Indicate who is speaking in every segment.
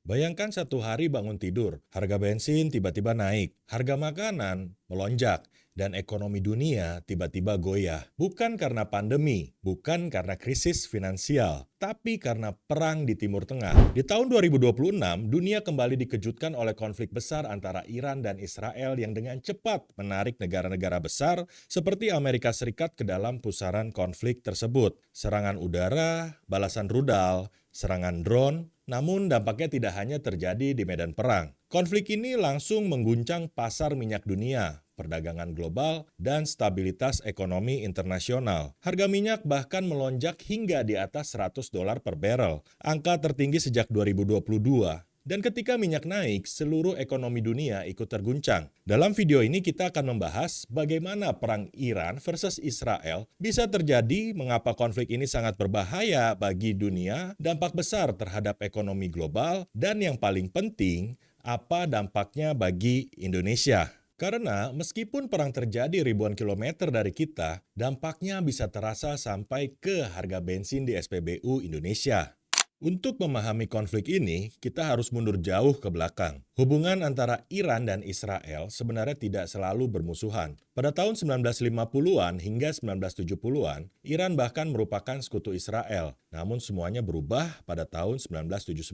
Speaker 1: Bayangkan satu hari bangun tidur, harga bensin tiba-tiba naik, harga makanan melonjak, dan ekonomi dunia tiba-tiba goyah. Bukan karena pandemi, bukan karena krisis finansial, tapi karena perang di Timur Tengah. Di tahun 2026, dunia kembali dikejutkan oleh konflik besar antara Iran dan Israel yang dengan cepat menarik negara-negara besar seperti Amerika Serikat ke dalam pusaran konflik tersebut. Serangan udara, balasan rudal, serangan drone, namun dampaknya tidak hanya terjadi di medan perang. Konflik ini langsung mengguncang pasar minyak dunia, perdagangan global, dan stabilitas ekonomi internasional. Harga minyak bahkan melonjak hingga di atas $100 per barrel, angka tertinggi sejak 2022. Dan ketika minyak naik, seluruh ekonomi dunia ikut terguncang. Dalam video ini kita akan membahas bagaimana perang Iran versus Israel bisa terjadi, mengapa konflik ini sangat berbahaya bagi dunia, dampak besar terhadap ekonomi global, dan yang paling penting, apa dampaknya bagi Indonesia. Karena meskipun perang terjadi ribuan kilometer dari kita, dampaknya bisa terasa sampai ke harga bensin di SPBU Indonesia. Untuk memahami konflik ini, kita harus mundur jauh ke belakang. Hubungan antara Iran dan Israel sebenarnya tidak selalu bermusuhan. Pada tahun 1950-an hingga 1970-an, Iran bahkan merupakan sekutu Israel. Namun semuanya berubah pada tahun 1979.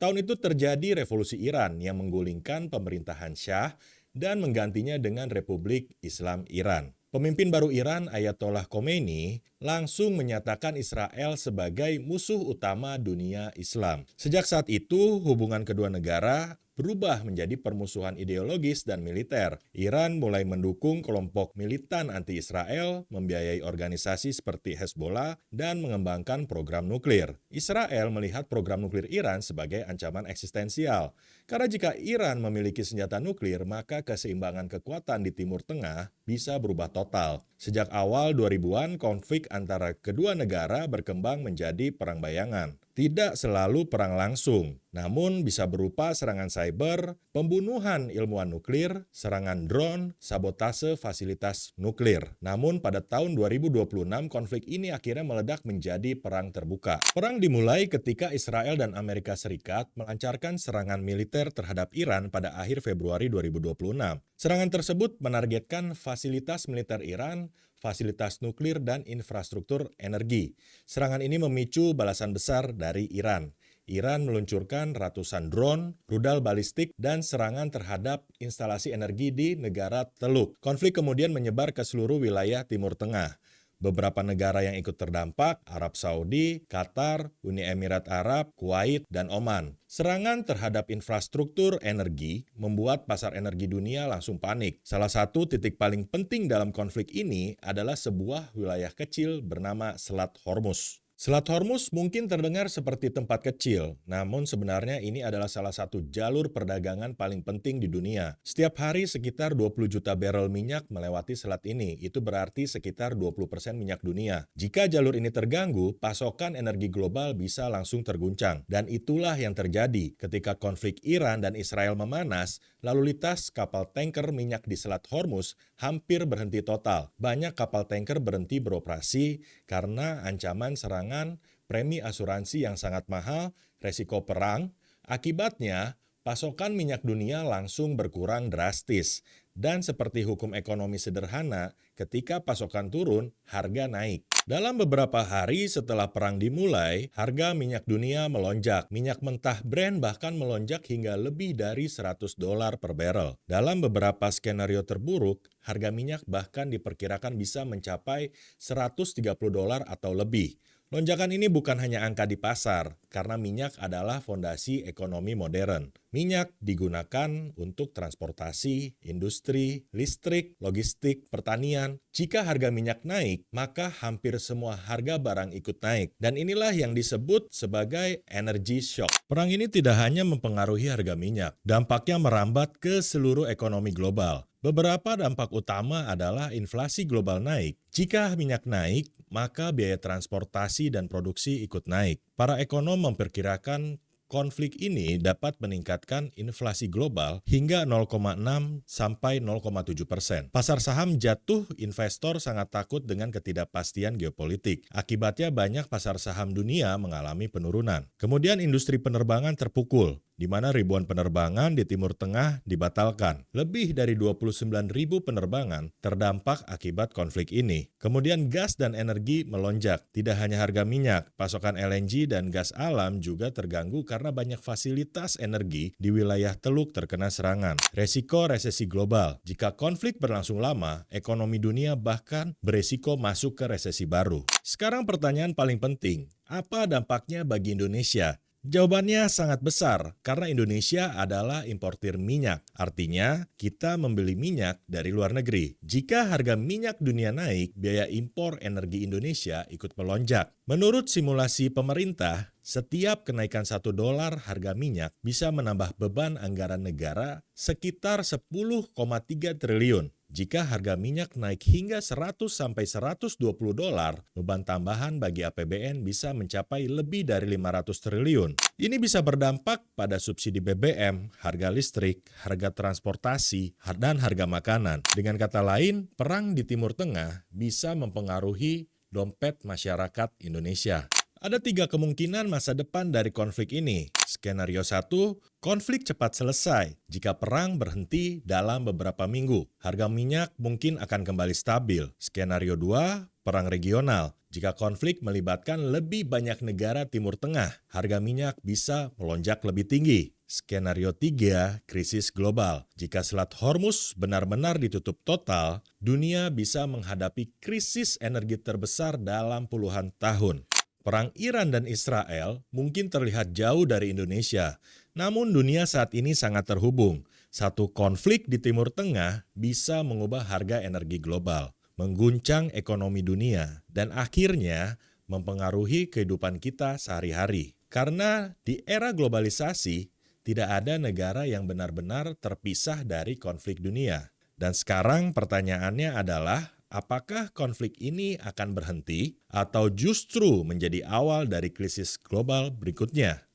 Speaker 1: Tahun itu terjadi revolusi Iran yang menggulingkan pemerintahan Syah dan menggantinya dengan Republik Islam Iran. Pemimpin baru Iran, Ayatollah Khomeini, langsung menyatakan Israel sebagai musuh utama dunia Islam. Sejak saat itu, hubungan kedua negara berubah menjadi permusuhan ideologis dan militer. Iran mulai mendukung kelompok militan anti-Israel, membiayai organisasi seperti Hezbollah, dan mengembangkan program nuklir. Israel melihat program nuklir Iran sebagai ancaman eksistensial. Karena jika Iran memiliki senjata nuklir, maka keseimbangan kekuatan di Timur Tengah bisa berubah total. Sejak awal 2000-an, konflik antara kedua negara berkembang menjadi perang bayangan. Tidak selalu perang langsung, namun bisa berupa serangan cyber, pembunuhan ilmuwan nuklir, serangan drone, sabotase fasilitas nuklir. Namun pada tahun 2026 konflik ini akhirnya meledak menjadi perang terbuka. Perang dimulai ketika Israel dan Amerika Serikat melancarkan serangan militer terhadap Iran pada akhir Februari 2026. Serangan tersebut menargetkan fasilitas militer Iran, fasilitas nuklir, dan infrastruktur energi. Serangan ini memicu balasan besar dari Iran. Iran meluncurkan ratusan drone, rudal balistik, dan serangan terhadap instalasi energi di negara Teluk. Konflik kemudian menyebar ke seluruh wilayah Timur Tengah. Beberapa negara yang ikut terdampak, Arab Saudi, Qatar, Uni Emirat Arab, Kuwait, dan Oman. Serangan terhadap infrastruktur energi membuat pasar energi dunia langsung panik. Salah satu titik paling penting dalam konflik ini adalah sebuah wilayah kecil bernama Selat Hormuz. Selat Hormuz mungkin terdengar seperti tempat kecil, namun sebenarnya ini adalah salah satu jalur perdagangan paling penting di dunia. Setiap hari sekitar 20 juta barrel minyak melewati selat ini, itu berarti sekitar 20% minyak dunia. Jika jalur ini terganggu, pasokan energi global bisa langsung terguncang. Dan itulah yang terjadi ketika konflik Iran dan Israel memanas, lalu lintas kapal tanker minyak di Selat Hormuz hampir berhenti total. Banyak kapal tanker berhenti beroperasi karena ancaman serangan, premi asuransi yang sangat mahal, resiko perang. Akibatnya, pasokan minyak dunia langsung berkurang drastis. Dan seperti hukum ekonomi sederhana, ketika pasokan turun, harga naik. Dalam beberapa hari setelah perang dimulai, harga minyak dunia melonjak. Minyak mentah Brent bahkan melonjak hingga lebih dari $100 per barrel. Dalam beberapa skenario terburuk, harga minyak bahkan diperkirakan bisa mencapai $130 atau lebih. Lonjakan ini bukan hanya angka di pasar, karena minyak adalah fondasi ekonomi modern. Minyak digunakan untuk transportasi, industri, listrik, logistik, pertanian. Jika harga minyak naik, maka hampir semua harga barang ikut naik. Dan inilah yang disebut sebagai energy shock. Perang ini tidak hanya mempengaruhi harga minyak, dampaknya merambat ke seluruh ekonomi global. Beberapa dampak utama adalah inflasi global naik. Jika minyak naik, maka biaya transportasi dan produksi ikut naik. Para ekonom memperkirakan konflik ini dapat meningkatkan inflasi global hingga 0,6 sampai 0,7%. Pasar saham jatuh, investor sangat takut dengan ketidakpastian geopolitik. Akibatnya banyak pasar saham dunia mengalami penurunan. Kemudian industri penerbangan terpukul. di mana ribuan penerbangan di Timur Tengah dibatalkan. Lebih dari 29.000 penerbangan terdampak akibat konflik ini. Kemudian gas dan energi melonjak. Tidak hanya harga minyak, pasokan LNG dan gas alam juga terganggu karena banyak fasilitas energi di wilayah Teluk terkena serangan. Resiko resesi global. Jika konflik berlangsung lama, ekonomi dunia bahkan beresiko masuk ke resesi baru. Sekarang pertanyaan paling penting, apa dampaknya bagi Indonesia? Jawabannya sangat besar karena Indonesia adalah importir minyak. Artinya, kita membeli minyak dari luar negeri. Jika harga minyak dunia naik, biaya impor energi Indonesia ikut melonjak. Menurut simulasi pemerintah, setiap kenaikan $1 harga minyak bisa menambah beban anggaran negara sekitar 10,3 triliun. Jika harga minyak naik hingga 100 sampai $120, beban tambahan bagi APBN bisa mencapai lebih dari 500 triliun. Ini bisa berdampak pada subsidi BBM, harga listrik, harga transportasi, dan harga makanan. Dengan kata lain, perang di Timur Tengah bisa mempengaruhi dompet masyarakat Indonesia. Ada 3 kemungkinan masa depan dari konflik ini. Skenario 1, konflik cepat selesai. Jika perang berhenti dalam beberapa minggu, harga minyak mungkin akan kembali stabil. Skenario 2, perang regional. Jika konflik melibatkan lebih banyak negara Timur Tengah, harga minyak bisa melonjak lebih tinggi. Skenario 3, krisis global. Jika Selat Hormuz benar-benar ditutup total, dunia bisa menghadapi krisis energi terbesar dalam puluhan tahun. Perang Iran dan Israel mungkin terlihat jauh dari Indonesia, namun dunia saat ini sangat terhubung. Satu konflik di Timur Tengah bisa mengubah harga energi global, mengguncang ekonomi dunia, dan akhirnya mempengaruhi kehidupan kita sehari-hari. Karena di era globalisasi, tidak ada negara yang benar-benar terpisah dari konflik dunia. Dan sekarang pertanyaannya adalah, apakah konflik ini akan berhenti atau justru menjadi awal dari krisis global berikutnya?